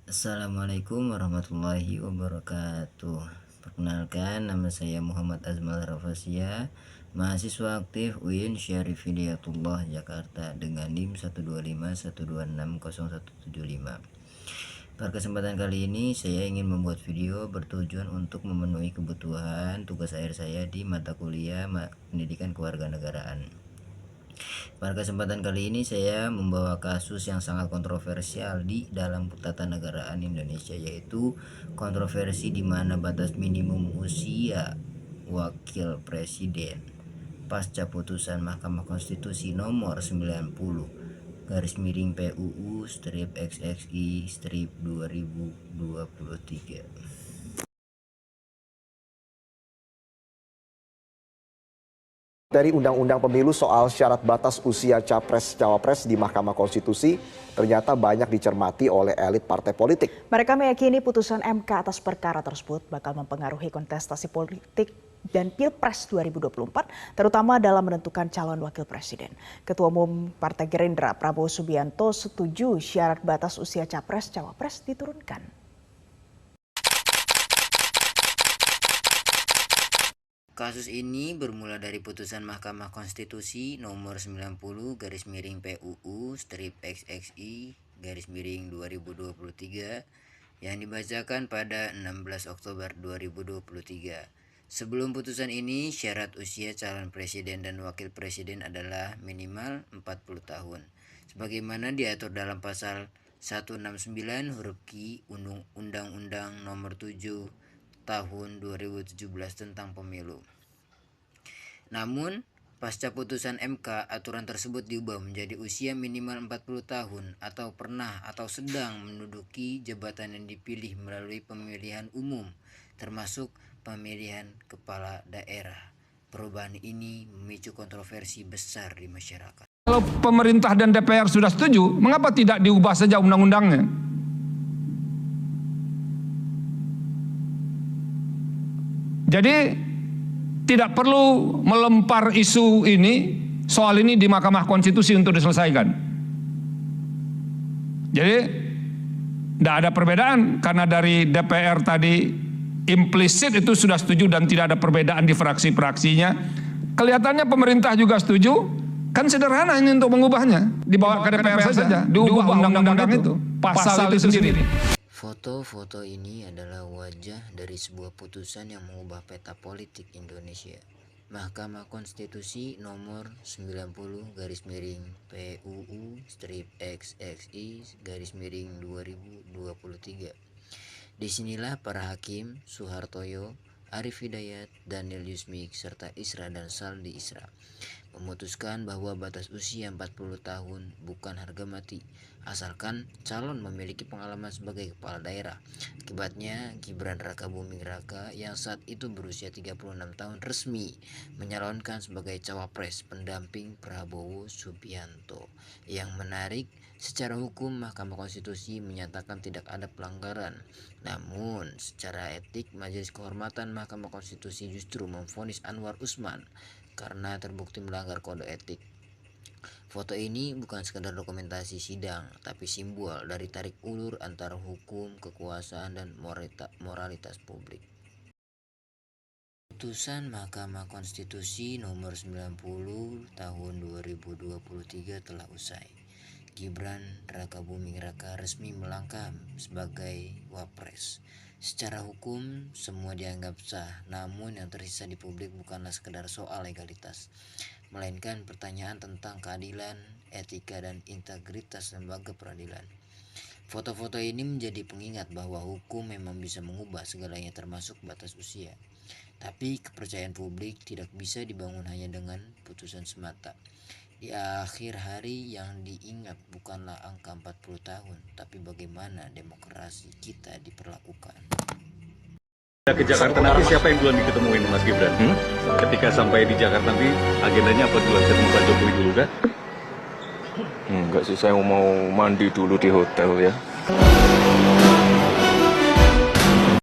Assalamualaikum warahmatullahi wabarakatuh. Perkenalkan, nama saya Muhammad Azmal Rafasia, mahasiswa aktif UIN Syarif Hidayatullah Jakarta dengan NIM 12512600175. Pada kesempatan kali ini saya ingin membuat video bertujuan untuk memenuhi kebutuhan tugas akhir saya di mata kuliah Pendidikan Kewarganegaraan. Pada kesempatan kali ini saya membawa kasus yang sangat kontroversial di dalam ketatanegaraan Indonesia, yaitu kontroversi di mana batas minimum usia wakil presiden pasca putusan Mahkamah Konstitusi nomor 90 garis miring PUU strip XXI strip 2023. Dari Undang-Undang Pemilu soal syarat batas usia Capres-Cawapres di Mahkamah Konstitusi ternyata banyak dicermati oleh elit partai politik. Mereka meyakini putusan MK atas perkara tersebut bakal mempengaruhi kontestasi politik dan Pilpres 2024, terutama dalam menentukan calon wakil presiden. Ketua Umum Partai Gerindra Prabowo Subianto setuju syarat batas usia Capres-Cawapres diturunkan. Kasus ini bermula dari putusan Mahkamah Konstitusi nomor 90 garis miring PUU strip XXI garis miring 2023 yang dibacakan pada 16 Oktober 2023. Sebelum putusan ini, syarat usia calon presiden dan wakil presiden adalah minimal 40 tahun. Sebagaimana diatur dalam pasal 169 huruf Q Undang-Undang nomor 7 tahun 2017 tentang pemilu. Namun, pasca putusan MK, aturan tersebut diubah menjadi usia minimal 40 tahun atau pernah atau sedang menduduki jabatan yang dipilih melalui pemilihan umum, termasuk pemilihan kepala daerah. Perubahan ini memicu kontroversi besar di masyarakat. Kalau pemerintah dan DPR sudah setuju, mengapa tidak diubah saja undang-undangnya? Jadi tidak perlu melempar isu ini, soal ini di Mahkamah Konstitusi untuk diselesaikan. Jadi tidak ada perbedaan karena dari DPR tadi implisit itu sudah setuju dan tidak ada perbedaan di fraksi-fraksinya. Kelihatannya pemerintah juga setuju, kan sederhana ini untuk mengubahnya. Dibawa ke DPR saja, diubah undang-undang itu, pasal itu sendiri. Foto-foto ini adalah wajah dari sebuah putusan yang mengubah peta politik Indonesia. Mahkamah Konstitusi nomor 90 garis miring PUU strip XXI garis miring 2023. Disinilah para hakim Suhartoyo, Arif Hidayat, Daniel Yusmik, serta Isra dan Saldi Isra memutuskan bahwa batas usia 40 tahun bukan harga mati, asalkan calon memiliki pengalaman sebagai kepala daerah. Akibatnya, Gibran Rakabuming Raka yang saat itu berusia 36 tahun resmi menyalonkan sebagai cawapres pendamping Prabowo Subianto. Yang menarik, secara hukum Mahkamah Konstitusi menyatakan tidak ada pelanggaran. Namun, secara etik Majelis Kehormatan Mahkamah Konstitusi justru memvonis Anwar Usman karena terbukti melanggar kode etik. Foto ini bukan sekadar dokumentasi sidang, tapi simbol dari tarik ulur antara hukum, kekuasaan, dan moralitas publik. Putusan Mahkamah Konstitusi nomor 90 tahun 2023 telah usai. Gibran Rakabuming Raka resmi melangkah sebagai wapres. Secara hukum semua dianggap sah, namun yang tersisa di publik bukanlah sekedar soal legalitas, melainkan pertanyaan tentang keadilan, etika, dan integritas lembaga peradilan. Foto-foto ini menjadi pengingat bahwa hukum memang bisa mengubah segalanya termasuk batas usia. Tapi kepercayaan publik tidak bisa dibangun hanya dengan putusan semata. Di akhir hari yang diingat bukanlah angka 40 tahun, tapi bagaimana demokrasi kita diperlakukan. Ke Jakarta nanti siapa yang duluan diketemuin Mas Gibran? Ketika sampai di Jakarta nanti agendanya apa duluan? Ketemu Pak Jokowi dulu kah? Enggak sih, saya mau mandi dulu di hotel ya.